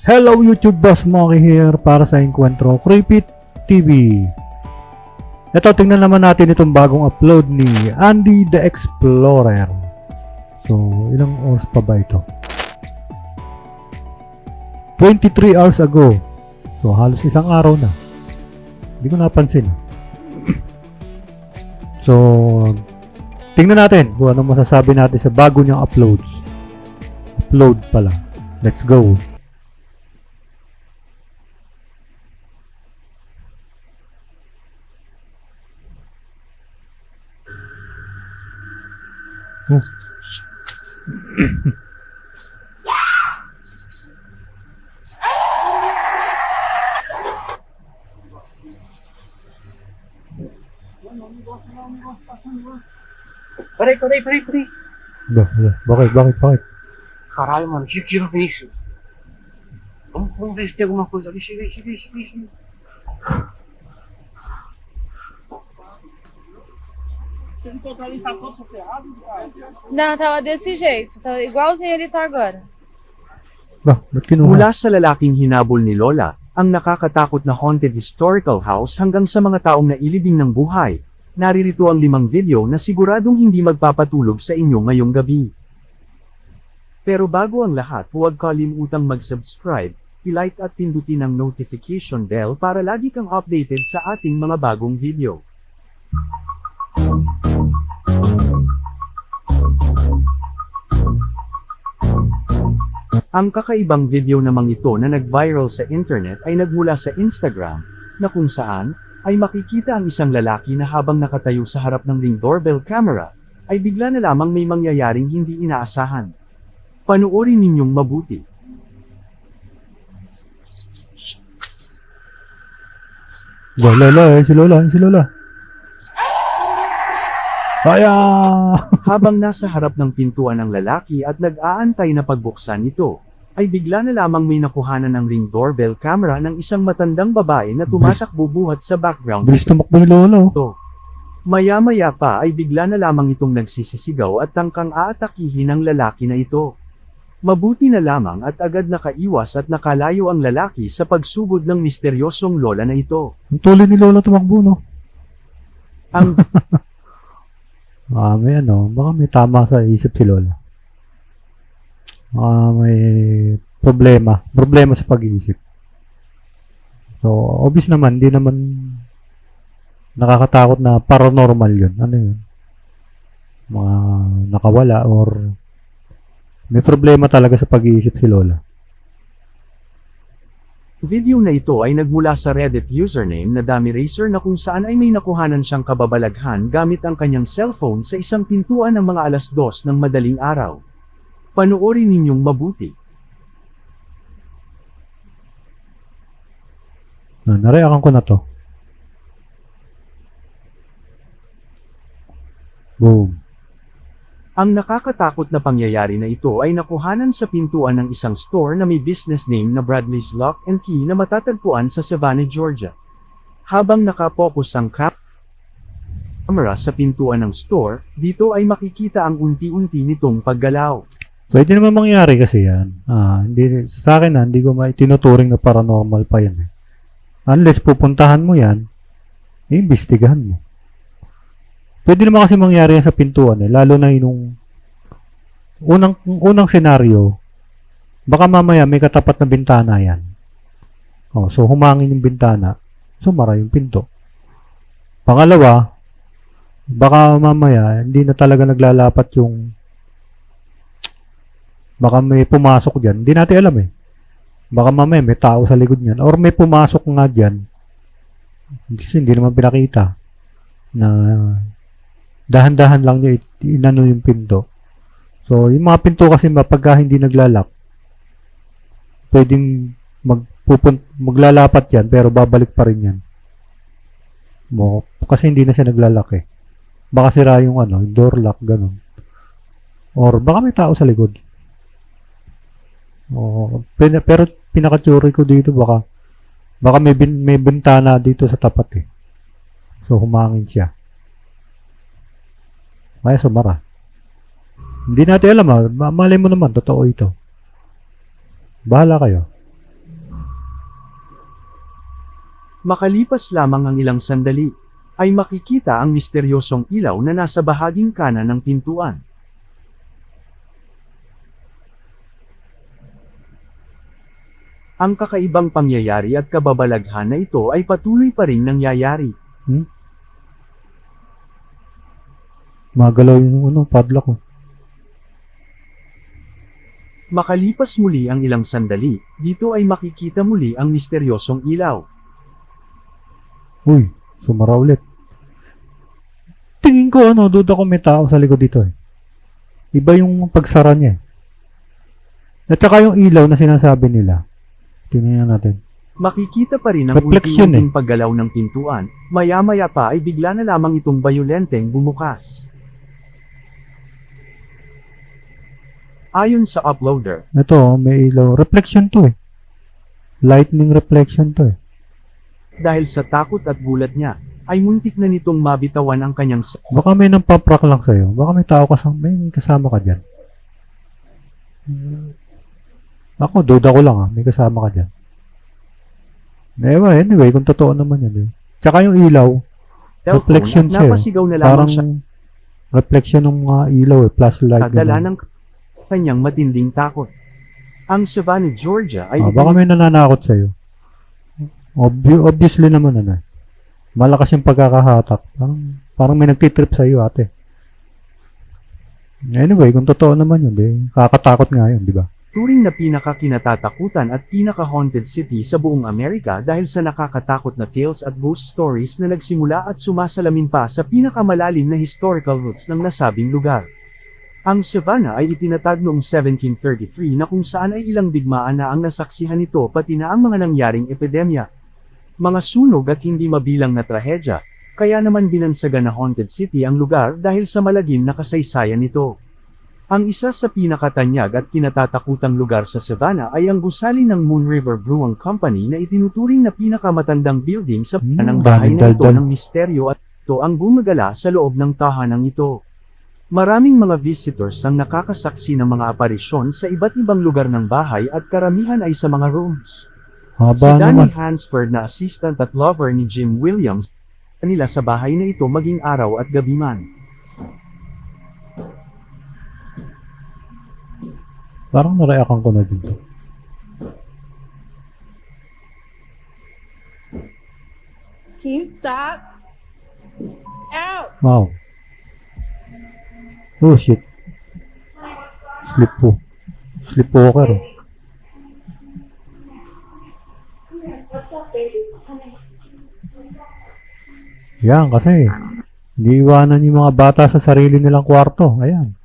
Hello YouTube, Boss Monkey here para sa Encuentro Creepy TV. Ito, tingnan naman natin itong bagong upload ni Andy the Explorer. So, ilang oras pa ba ito? 23 hours ago. So, halos isang araw na. Hindi ko napansin. So, tingnan natin kung ano masasabi natin sa bago niyang uploads. Upload pala. Let's go. Oh. Peraí. Bakit? Caralho, mano, que não é isso? Vamos ver se tem alguma coisa ali. Chega aí. Vocês encontraram ele tá todo soterrado? Não, tava desse jeito. Tava igualzinho ele tá agora. Ba't kinuha? Mula sa lalaking hinabol ni Lola, ang nakakatakot na haunted historical house hanggang sa mga taong nailibing ng buhay, naririto ang 5 video na siguradong hindi magpapatulog sa inyo ngayong gabi. Pero bago ang lahat, huwag kalimutang mag-subscribe, i-like at pindutin ang notification bell para lagi kang updated sa ating mga bagong video. Ang kakaibang video namang ito na nag-viral sa internet ay nagmula sa Instagram, na kung saan, ay makikita ang isang lalaki na habang nakatayo sa harap ng Ring doorbell camera, ay bigla na lamang may mangyayaring hindi inaasahan. Panoorin ninyong mabuti. Si Lola. Kaya! Habang nasa harap ng pintuan ng lalaki at nag-aantay na pagbuksan ito, ay bigla na lamang may nakuhanan ng Ring doorbell camera ng isang matandang babae na tumatakbo buhat sa background. Bilis tumakbo ni Lola. Ito. Maya-maya pa ay bigla na lamang itong nagsisisigaw at tangkang aatakihin ng lalaki na ito. Mabuti na lamang at agad nakaiwas at nakalayo ang lalaki sa pagsugod ng misteryosong lola na ito. Ang tuloy ni Lola tumakbo, no? Ang Baka may tama sa isip si Lola. May problema sa pag-iisip. So, obvious naman, hindi naman nakakatakot na paranormal yun. Ano yun? Mga nakawala or may problema talaga sa pag-iisip si Lola. video na ito ay nagmula sa Reddit username na Dami Racer na kung saan ay may nakuhanan siyang kababalaghan gamit ang kanyang cellphone sa isang pintuan ng mga 2:00 ng madaling araw. Panoorin ninyong mabuti. Nareakan ko na to. Boom. Ang nakakatakot na pangyayari na ito ay nakuhanan sa pintuan ng isang store na may business name na Bradley's Lock and Key na matatagpuan sa Savannah, Georgia. Habang nakapokus ang camera sa pintuan ng store, dito ay makikita ang unti-unti nitong paggalaw. Pwede naman mangyari kasi yan. Sa akin hindi ko maitinuturing na paranormal pa yan. Unless pupuntahan mo yan, iimbestigahan mo. Pwede naman kasi mangyari yan sa pintuan lalo na yung unang senaryo, baka mamaya may katapat na bintana yan. So humangin yung bintana, sumara yung pinto. Pangalawa, baka mamaya hindi na talaga naglalapat yung baka may pumasok dyan. Hindi natin alam eh. Baka mamaya may tao sa likod niyan or may pumasok nga dyan. Hindi naman pinakita na dahan-dahan lang niya inano yung pinto. So, yung mga pinto kasi pagka hindi naglalak, pwedeng maglalapat yan, pero babalik pa rin yan. Kasi hindi na siya naglalak eh. Baka sira yung yung door lock, ganun. Or baka may tao sa likod. Pero pinaka-theory ko dito, baka may bintana dito sa tapat eh. So, humangin siya. Kaya sumara. Hindi natin alam malay mo naman, totoo ito. Bahala kayo. Makalipas lamang ang ilang sandali, ay makikita ang misteryosong ilaw na nasa bahaging kanan ng pintuan. Ang kakaibang pangyayari at kababalaghan na ito ay patuloy pa ring nangyayari. Magalaw yung padlock ko. Makalipas muli ang ilang sandali, dito ay makikita muli ang misteryosong ilaw. Uy, sumara ulit. Tingin ko duda ko may tao sa likod dito eh. Iba yung pagsara niya eh. At saka yung ilaw na sinasabi nila. Tingnan natin. Makikita pa rin ang Reflection unti-unting paggalaw ng pintuan, maya-maya pa ay bigla na lamang itong bayolenteng bumukas. Ayon sa uploader, Ito, may ilaw. Reflection to eh. Lightning reflection to eh. dahil sa takot at gulat niya, ay muntik na nitong mabitawan ang kanyang Baka may nampaprak lang sa'yo. Baka may tao may kasama ka dyan. Ako, duda ko lang may kasama ka dyan. Anyway, kung totoo naman yan eh. Tsaka yung ilaw, cellphone reflection at siya eh. napasigaw na lamang Parang siya reflection ng mga ilaw eh. Flashlight. dala ganun. ng kanyang matinding takot. Ang Savannah, Georgia ay Baka may nananakot sa'yo. Obviously naman malakas yung pagkakahatak. Parang may nagtitrip sa'yo ate. Anyway, kung totoo naman yun, kakatakot nga yun, di ba? turing na pinaka-kinatatakutan at pinaka-haunted city sa buong Amerika dahil sa nakakatakot na tales at ghost stories na nagsimula at sumasalamin pa sa pinakamalalim na historical roots ng nasabing lugar. Ang Savannah ay itinatag noong 1733 na kung saan ay ilang digmaan na ang nasaksihan nito pati na ang mga nangyaring epidemya. Mga sunog at hindi mabilang na trahedya, kaya naman binansagan na haunted city ang lugar dahil sa malagim na kasaysayan nito. Ang isa sa pinakatanyag at kinatatakutang lugar sa Savannah ay ang gusali ng Moon River Brewing Company na itinuturing na pinakamatandang building sa ng bahay na ito ng misteryo at ito ang gumagala sa loob ng tahanang ito. Maraming mga visitors ang nakakasaksi ng mga aparisyon sa iba't ibang lugar ng bahay at karamihan ay sa mga rooms. Si Haba Danny naman. Hansford na assistant at lover ni Jim Williams, kanila sa bahay na ito maging araw at gabi man. Parang nareakan ko na dito. Can you stop? Out! Wow. Oh shit. Sleepwalker. Yan kasi. Hindi iwanan yung mga bata sa sarili nilang kwarto. Ayan.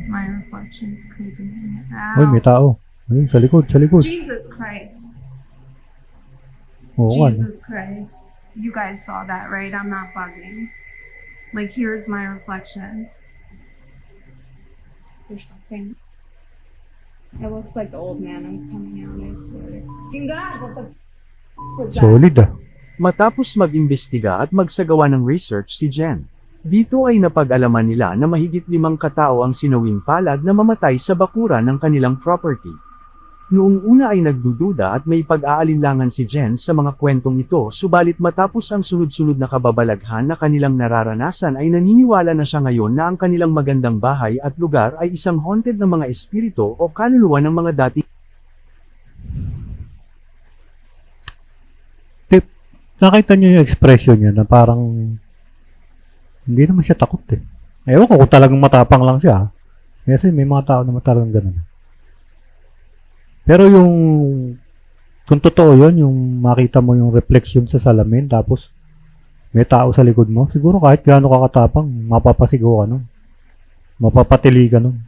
My reflection's creeping in. Uy, may tao. Ayun, sa likod. Jesus Christ. Oo nga. Jesus Christ. You guys saw that, right? I'm not bugging. Like, here's my reflection. There's something. It looks like the old man is coming out, I swear. King God, what the was that? Solid ah. Matapos mag-imbestiga at magsagawa ng research si Jen, dito ay napag-alaman nila na mahigit 5 katao ang sinawing palad na mamatay sa bakuran ng kanilang property. Noong una ay nagdududa at may pag-aalinlangan si Jen sa mga kwentong ito, subalit matapos ang sunod-sunod na kababalaghan na kanilang nararanasan ay naniniwala na siya ngayon na ang kanilang magandang bahay at lugar ay isang haunted ng mga espiritu o kaluluwa ng mga dati. Nakita niyo yung expression niya na parang hindi naman siya takot eh. Ewan ko kung talagang matapang lang siya. Kasi may mga tao naman talagang ganun. Pero yung kung totoo yun, yung makita mo yung reflection sa salamin tapos may tao sa likod mo, siguro kahit gaano kakatapang, mapapasigaw ka nun. Mapapatili ka nun.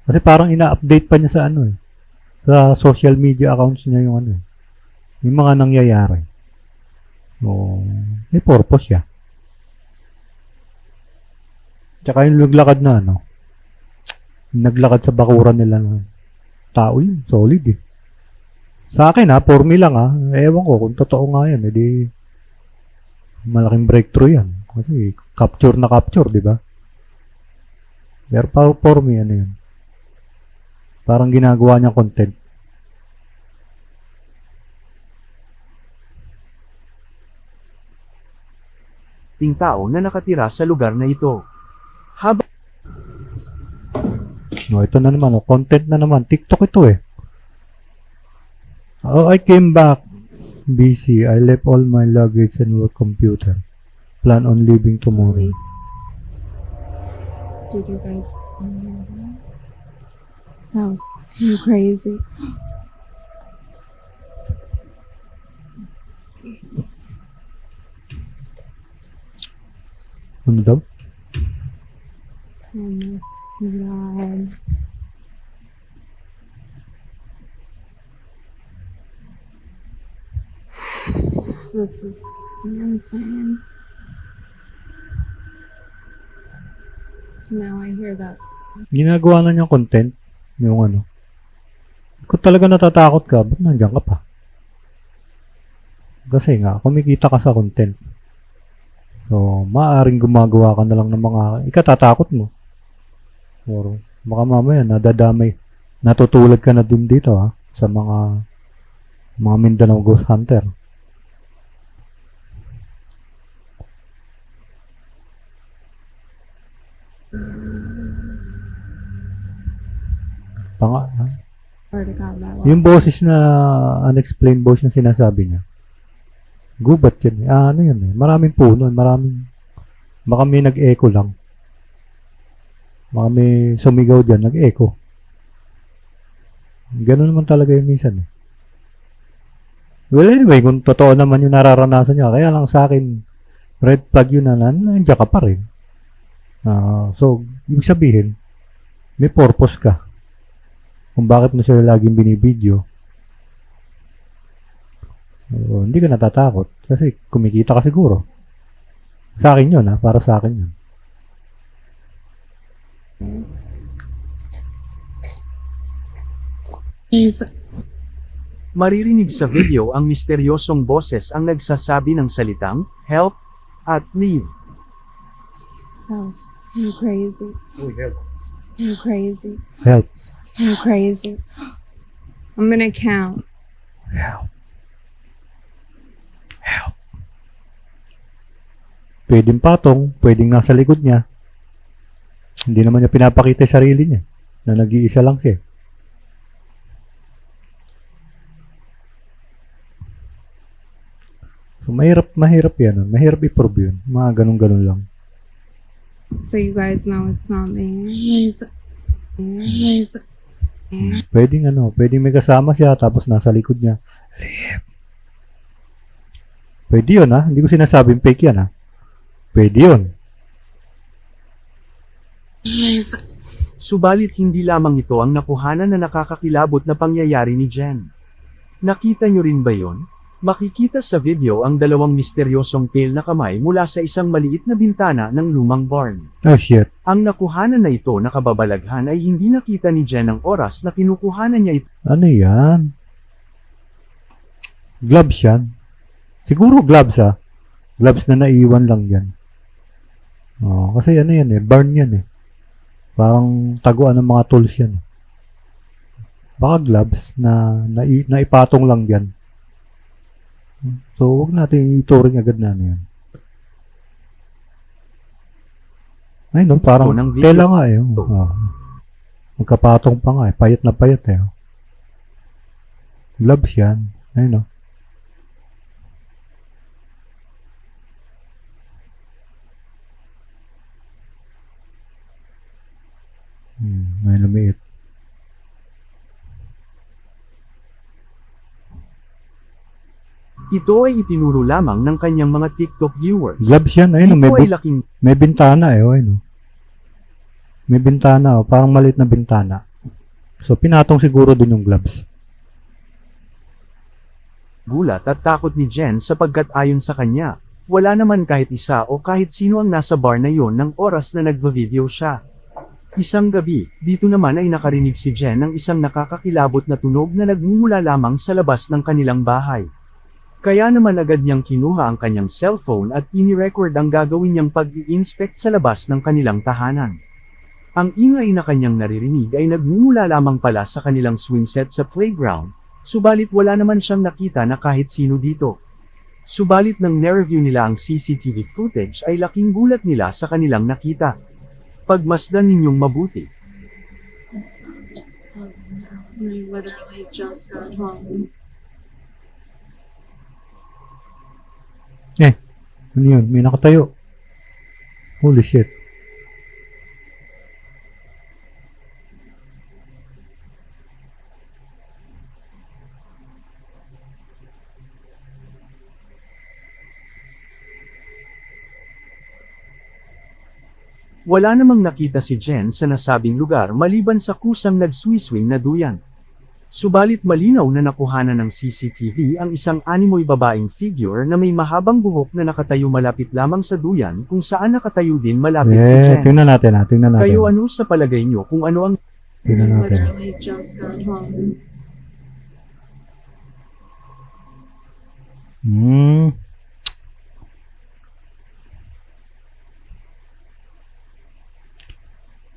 Kasi parang ina-update pa niya sa sa social media accounts niya yung yung mga nangyayari. So, may purpose siya. Tsaka yung naglakad na yung naglakad sa bakuran nila na tao yun, solid eh. Sa akin for me lang ewan ko kung totoo nga yan, edi Malaking breakthrough yan. Kasi capture na capture, di ba? Pero for me, ano yun? Parang ginagawa niya content. Ting tao na nakatira sa lugar na ito. Habang No, ito na naman. Oh, content na naman. TikTok ito eh. Oh, I came back. Busy. I left all my luggage and work computer. Plan on leaving tomorrow. Did you guys? That was crazy. Ano daw? Oh my god. This is insane. Now I hear that. Ginagawa na niyang content. Yung ano. Kung talaga natatakot ka, ba't nandiyan ka pa? Kasi nga, kumikita ka sa content. So, maaaring gumagawa ka na lang ng mga ikatatakot mo. Or baka mamaya nadadamay. Natutulad ka na din dito ha, sa mga Mindanao Ghost Hunter. Swear to God, that Yung boses na unexplained voice na sinasabi niya. Gubat yan. Ano yan eh. Maraming puno. Baka may nag-echo lang. Baka may sumigaw dyan. Nag-echo. Ganun naman talaga yung minsan eh. Well anyway, kung totoo naman yung nararanasan niya, kaya lang sa akin, red flag yun na nandiyan ka pa rin. So, ibig sabihin, may purpose ka. Kung bakit mo siya laging binibideo. Hindi ka natatakot. Kasi kumikita ka siguro. Sa akin yun ha. Para sa akin yun. maririnig sa video ang misteryosong boses ang nagsasabi ng salitang, help, at leave. That was crazy. Crazy. Help. Crazy. I'm gonna count. Help. Help. Pwedeng patong, pwedeng nasa likod niya. Hindi naman niya pinapakita yung sarili niya. Na nag-iisa lang siya. So, mahirap yan. Mahirap i-prove yun. Mga ganun-ganun lang. So you guys know it's not me. Pwedeng may kasama siya tapos nasa likod niya. Leave. Pwede yun ha. Hindi ko sinasabing fake yan ha. Pwede yun. Subalit hindi lamang ito ang nakuhanan na nakakakilabot na pangyayari ni Jen. Nakita nyo rin ba yon? Makikita sa video ang dalawang misteryosong pale na kamay mula sa isang maliit na bintana ng lumang barn. Oh shit. Ang nakuhanan na ito na kababalaghan ay hindi nakita ni Jen ang oras na kinukuhanan niya ito. Ano yan? Gloves yan. Siguro gloves ha. Gloves na naiwan lang yan. Oh, kasi ano yan eh. Barn yan eh. Parang taguan ng mga tools yan. Baka gloves na ipatong lang yan. So, huwag natin ituring agad na ano yan. Ay no, parang tela nga eh. Magkapatong pa nga eh. Payat na payat eh. Gloves yan. Ay no. May lumiit. Ito ay itinuro lamang ng kanyang mga TikTok viewers. Gloves yan. Ayun, Ito ay laking may bintana eh. Ayun. May bintana. Parang maliit na bintana. So, pinatong siguro dun yung gloves. gulat at takot ni Jen sapagkat ayon sa kanya, wala naman kahit isa o kahit sino ang nasa bar na yon ng oras na nagva-video siya. Isang gabi, dito naman ay nakarinig si Jen ng isang nakakakilabot na tunog na nagmumula lamang sa labas ng kanilang bahay. Kaya naman agad niyang kinuha ang kanyang cellphone at ini-record ang gagawin niyang pag-i-inspect sa labas ng kanilang tahanan. Ang ingay na kanyang naririnig ay nagmumula lamang pala sa kanilang swing set sa playground, subalit wala naman siyang nakita na kahit sino dito. Subalit nang na-review nila ang CCTV footage ay laking gulat nila sa kanilang nakita. Pagmasdan ninyong mabuti. We literally just got home. Ano yun? May nakatayo. Holy shit. Wala namang nakita si Jen sa nasabing lugar maliban sa kusang nagswiswing na duyan. Subalit malinaw na nakuhanan ng CCTV ang isang animoy babaeng figure na may mahabang buhok na nakatayo malapit lamang sa duyan kung saan nakatayo din malapit si Jen. Tingnan natin. Kayo ano sa palagay nyo kung ano ang Tingnan We natin. literally just got home.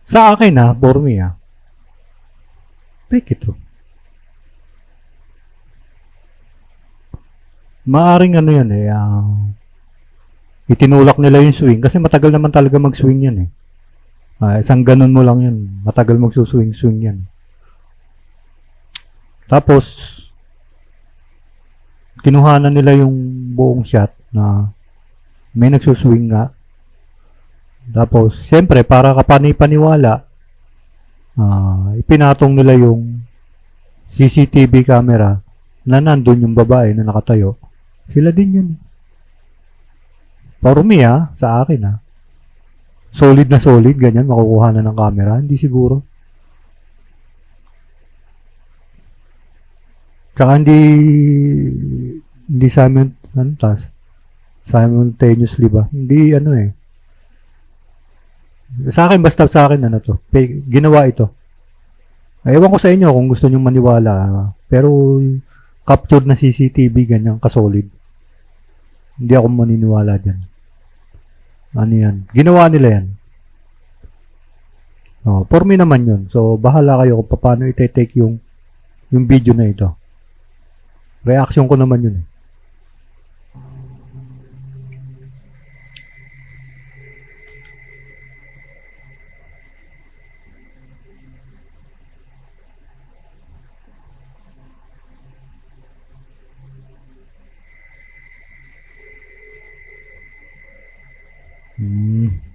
Sa akin for me fake ito. Maaring ano yan itinulak nila yung swing kasi matagal naman talaga mag-swing yan isang ganun mo lang yan, matagal magsuswing-swing yan. Tapos kinuhanan nila yung buong shot na may nagsuswing nga. Tapos, siyempre, para kapani-paniwala, ipinatong nila yung CCTV camera na nandun yung babae na nakatayo. Sila din yun. Para me sa akin solid na solid, ganyan, makukuha na ng camera. Hindi siguro. Tsaka hindi simultaneously ba? Hindi sa akin, basta sa akin, ginawa ito. Ewan ko sa inyo kung gusto nyong maniwala. Pero, captured na CCTV, ganyan, kasolid. Hindi ako maniniwala dyan. Ano yan? Ginawa nila yan. For me naman yun. So, bahala kayo kung paano ite-take yung video na ito. Reaction ko naman yun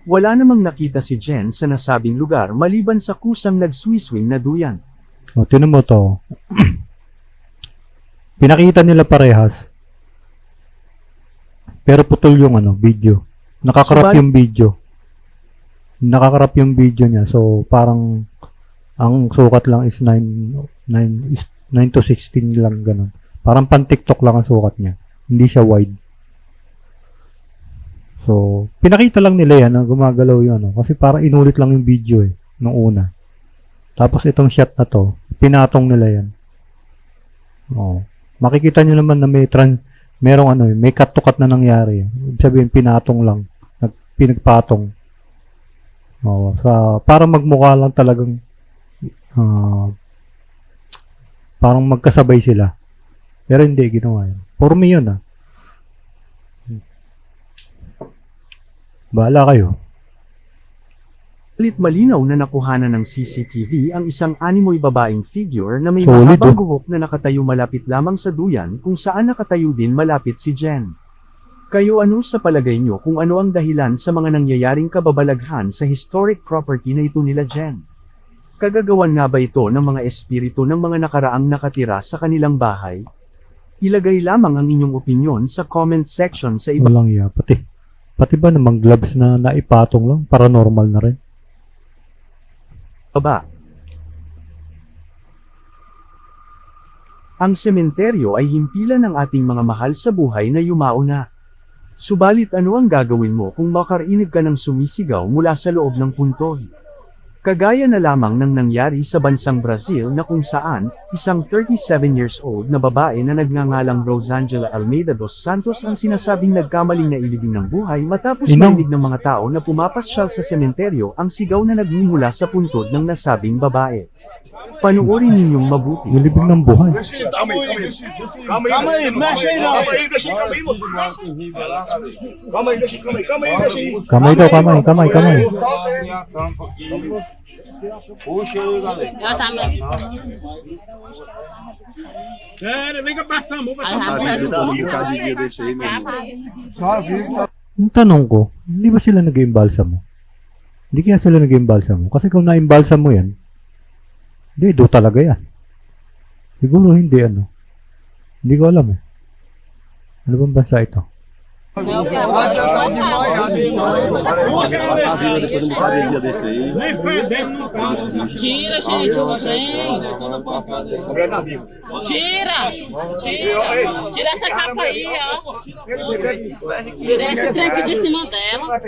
Wala namang nakita si Jen sa nasabing lugar maliban sa kusang nagswiswing na duyan. Tinan mo to. Pinakita nila parehas. Pero putol yung video. Nakakarap yung video. Nakakarap yung video niya. So, parang ang sukat lang is 9 to 16 lang ganun. Parang pan TikTok lang ang sukat niya. Hindi siya wide. So, pinakita lang nila yan na gumagalaw yun. Kasi para inulit lang yung video nung una. Tapos itong shot na to, pinatong nila yan. Makikita nyo naman na merong may cut to cut na nangyari. Ibig sabihin, pinatong lang. Pinagpatong. Para magmukha lang talagang parang magkasabay sila. Pero hindi, ginawa yan. For me yun Bahala kayo. Malinaw na nakuhanan ng CCTV ang isang animoy babaeng figure na may Solid, mahabang buhok na nakatayo malapit lamang sa duyan kung saan nakatayo din malapit si Jen. Kayo ano sa palagay nyo kung ano ang dahilan sa mga nangyayaring kababalaghan sa historic property na ito nila Jen? Kagagawan nga ba ito ng mga espiritu ng mga nakaraang nakatira sa kanilang bahay? Ilagay lamang ang inyong opinyon sa comment section sa iba. Walang Pati ba namang gloves na naipatong lang? Paranormal na rin. Ang sementeryo ay himpilan ng ating mga mahal sa buhay na yumao na. Subalit ano ang gagawin mo kung makarinig ka ng sumisigaw mula sa loob ng puntod? Kagaya na lamang ng nangyari sa bansang Brazil na kung saan, isang 37 years old na babae na nagngangalang Rosangela Almeida dos Santos ang sinasabing nagkamaling nailibing ng buhay matapos Inang. marinig ng mga tao na pumapasyal sa sementeryo ang sigaw na nagmumula sa puntod ng nasabing babae. Panuorin ninyong mabuti. Nilibing ng buhay. Calma aí, não mexe aí não. Calma aí, deixa ele caminho, moço. Calma aí, deixa ele caminho. Calma aí, deixa ele. Kamay daw, kamay, kamay, kamay. Puxa aí, galera. Ela tá Sério, vem cá passar a mão pra Cadinha desse aí mesmo. Yung tanong ko, hindi ba sila nag-iimbalsa mo? Hindi kaya sila nag-iimbalsa mo? Kasi kung na-imbalsa mo yan, hindi, do talaga yan. Siguro hindi, ano. Hindi ko alam eh. Ano bang bansa ito? Cadinha desse aí. Tira, gente, o trem. Tira! Tira! Tira essa capa aí, ó. Tira esse trem aqui de cima dela.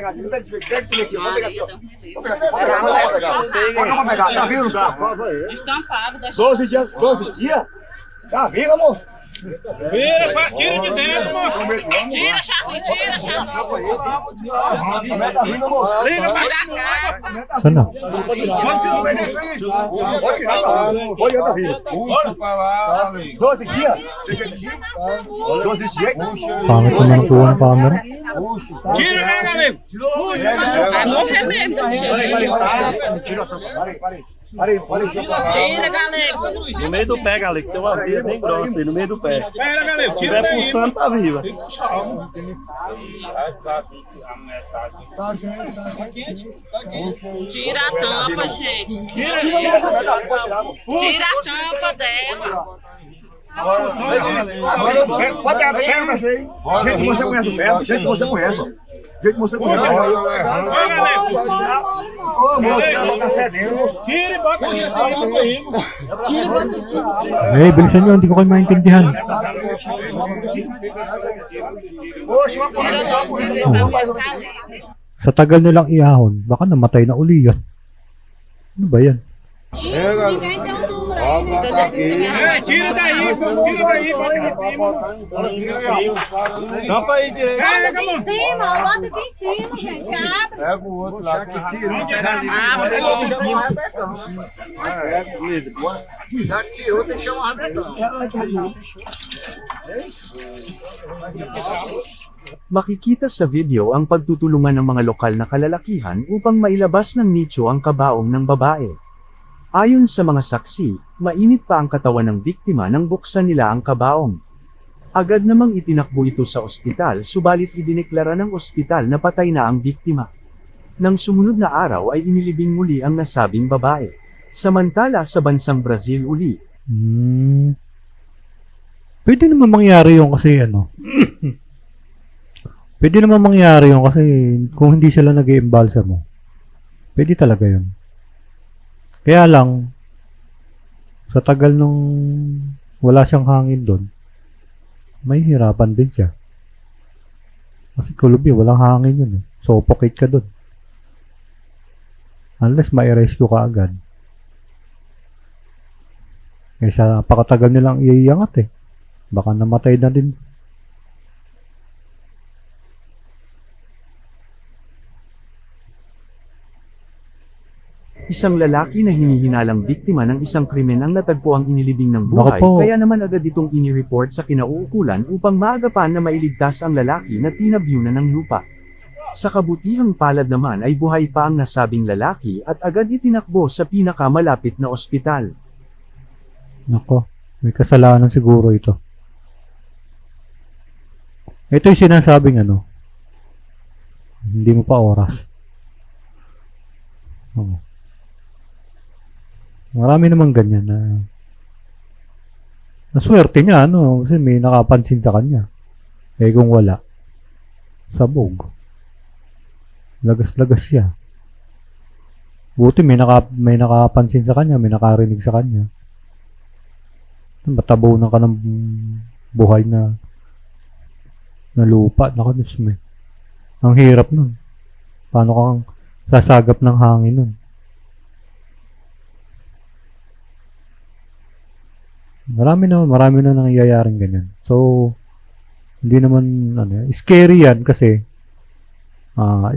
Tá vindo, tá? Estampado da 12 dias? Tá vindo, amor? Tira de dentro, mano. Tira, Chaco, tira, Chaco. Tá vindo, amor? Tira a capa. Saan na? Pode tirar o menino aí. Pode tirar, pode tá vindo. Puxa pra lá, 12 dias? Deixa ele aqui. 12 dias? Pangit naman ang kuha ng camera. Tira, né, galera? Vai morrer mesmo desse jeito aí. Parei. Tira, galera. No meio do pé, galera, que tem uma veia bem grossa aí no meio do pé. Pera, galera, Se tiver pulsando, tá viva. Tira a tampa, gente. Tira a tampa dela. Pode abrir, gente que você conhece o pé, gente que você conhece. Gente que você conhece. Ô, moço, ela tá cedendo, moço. Tira e bota em cima do corrigo. Eh, bilisan nyo, hindi ko kayo maintindihan. Poxa, uma polícia só, polícia não faz o Sa tagal nilang iahon, baka namatay na uli yan. Ano ba yan? Ninguém tem um número aí, né? Tira daí, bota em cima. Tampa aí direito. Bota aqui em cima, bota aqui em cima, gente. Abre. Pega o outro lá que tira. Já que tirou, tem que chamar o Rabetão. Makikita sa video ang pagtutulungan ng mga lokal na kalalakihan upang mailabas ng nicho ang kabaong ng babae. Ayon sa mga saksi, mainit pa ang katawan ng biktima nang buksan nila ang kabaong. Agad namang itinakbo ito sa ospital subalit idineklara ng ospital na patay na ang biktima. Nang sumunod na araw ay inilibing muli ang nasabing babae. Samantala sa bansang Brazil uli, Pwede naman mangyari yung kasi ano. Pwede naman mangyari yung kasi kung hindi sila nag-iimbalsa mo. Pwede talaga yun. Kaya lang, sa tagal nung wala siyang hangin doon, may hirapan din siya. Kasi Colombia, walang hangin yun eh. Suffocate ka doon. Unless ma-rescue ka agad. Kaysa napakatagal nilang iiyangat eh. Baka namatay na din. isang lalaki na hinihinalang biktima ng isang krimen ang natagpo ang inilibing ng buhay, Naku po. kaya naman agad itong inireport sa kinauukulan upang maagapan na mailigtas ang lalaki na tinabyunan ng lupa. Sa kabutihang palad naman ay buhay pa ang nasabing lalaki at agad itinakbo sa pinakamalapit na ospital. Nako, may kasalanan siguro ito. Ito yung sinasabing ano, hindi mo pa oras. Oo. Marami naman ganyan na naswerte niya, ano, kasi may nakapansin sa kanya. Eh kung wala, sabog. Lagas-lagas siya. Buti may nakapansin sa kanya, may nakarinig sa kanya. Matabunan ka ng buhay na lupa. Naku, Diyos mo. Ang hirap nun. Paano kang sasagap ng hangin nun? Marami na nangyayaring ganyan. So, hindi naman, scary yan kasi,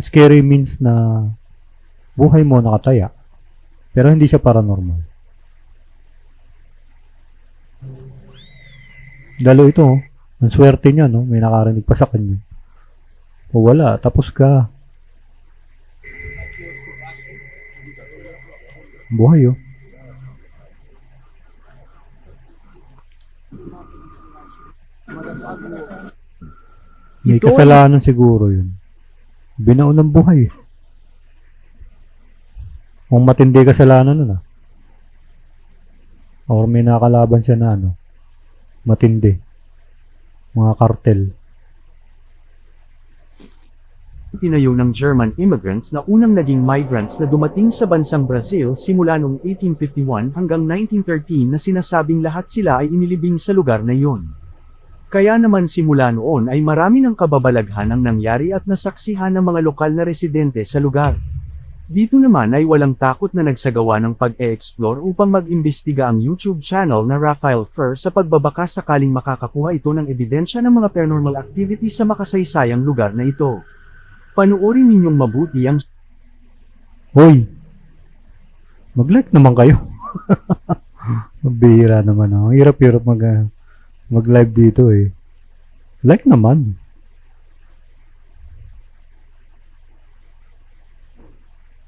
scary means na buhay mo nakataya. Pero hindi siya paranormal. Lalo ito, ang swerte niya, no? May nakarinig pa sa kanya. O wala, tapos ka. Buhay, oh. May Ito kasalanan siguro yun. Binaon ng buhay. Kung matindi kasalanan nun, or may nakalaban siya na matindi. Mga kartel. Tinayo ng German immigrants na unang naging migrants na dumating sa bansang Brazil simula noong 1851 hanggang 1913 na sinasabing lahat sila ay inilibing sa lugar na iyon. Kaya naman simula noon ay marami ng kababalaghan ang nangyari at nasaksihan ng mga lokal na residente sa lugar. Dito naman ay walang takot na nagsagawa ng pag-e-explore upang mag-imbestiga ang YouTube channel na Raphael Fur sa pagbabaka sakaling makakakuha ito ng ebidensya ng mga paranormal activity sa makasaysayang lugar na ito. Panuorin ninyong mabuti ang Hoy! Mag-like naman kayo. Mabihira naman ako. Hirap-hirap mag-live dito eh. Like naman.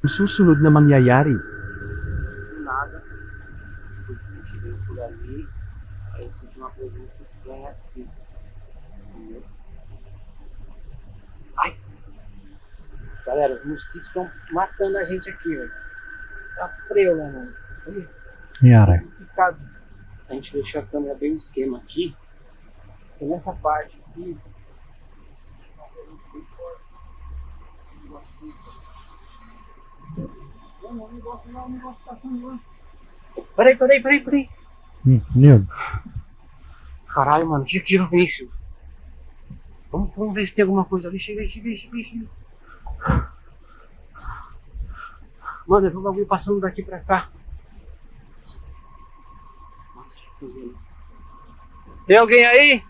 susunod na mangyayari. Nada. Cheguei por ali, aí eu senti uma coisa muito estranha aqui. Entendeu? Ai! Galera, os mosquitos estão matando a gente aqui, velho. Tá frio, né, mano? Olha, Nangyari. complicado. A gente deixou a câmera bem no esquema aqui. E nessa parte aqui. Peraí. Ano yun? Caralho, mano, que aquilo, Vinícius? Vamos ver se tem alguma coisa ali. Chega aí. Mano, eu vi um bagulho passando daqui pra cá. Nossa, tem alguém aí?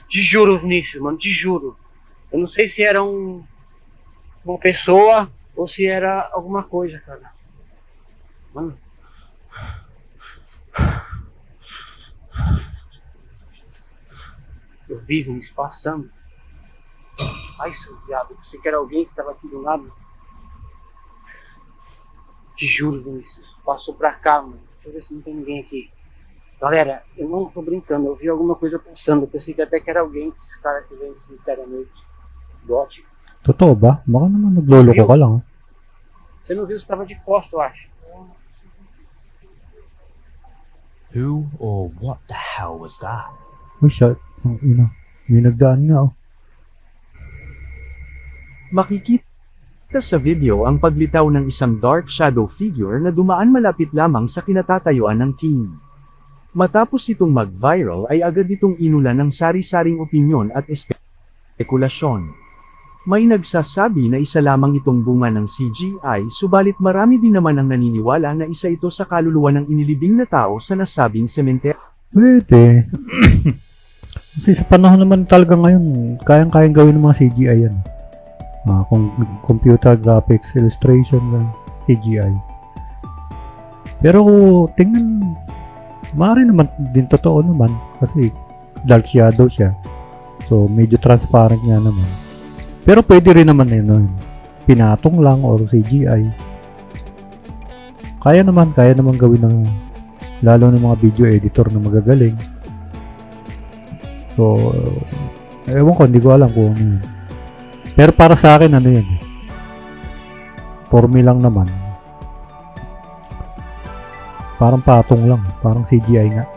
Te juro, Vinícius, mano, te juro. Eu não sei se era uma pessoa ou se era alguma coisa, cara. Mano. Eu vi, Vinícius, passando. Ai, seu viado, eu pensei que era alguém que estava aqui do lado. Te juro, Vinícius, passou pra cá, mano. Deixa eu ver se não tem ninguém aqui. Galera, eu não tô brincando, eu vi alguma coisa passando. Eu pensei que até que era alguém, que esse cara que vem no cemitério à noite. Gótico. Totoo ba? Baka naman nagloloko ka lang. Você não viu, você tava de costas, eu acho. Who or what the hell was that? Uy, siya. Ang ina. May nagdaan nga, oh. Makikita sa video ang paglitaw ng isang dark shadow figure na dumaan malapit lamang sa kinatatayuan ng team. Matapos itong mag-viral ay agad itong inulan ng sari-saring opinyon at espekulasyon. May nagsasabi na isa lamang itong bunga ng CGI, subalit marami din naman ang naniniwala na isa ito sa kaluluwa ng inilibing na tao sa nasabing sementeryo. Pwede. Kasi sa panahon naman talaga ngayon, kayang-kayang gawin ng mga CGI yan. Kung computer graphics, illustration, CGI. Pero tingnan, maaari naman din totoo naman kasi dark shadow siya. So medyo transparent nga naman. Pero pwede rin naman yun. Pinatong lang or CGI. Kaya naman gawin ng lalo ng mga video editor na magagaling. So, ewan ko, hindi ko alam kung ano yun. Pero para sa akin, ano yun? For me lang naman. Parang patong lang. Parang CGI nga.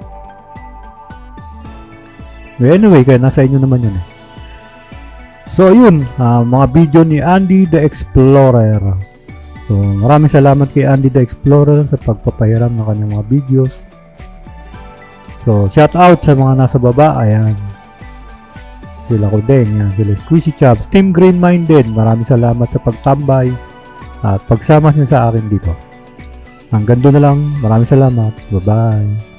Anyway, kaya nasa inyo naman yun eh. So, yun. Mga video ni Andy the Explorer. So, maraming salamat kay Andy the Explorer sa pagpapahiram ng kanyang mga videos. So, shout out sa mga nasa baba. Ayan. Sila ko din. Yan. Sila Squeezy Chops. Team Green Minded. Maraming salamat sa pagtambay at pagsama nyo sa akin dito. Hanggang doon na lang. Maraming salamat. Bye-bye.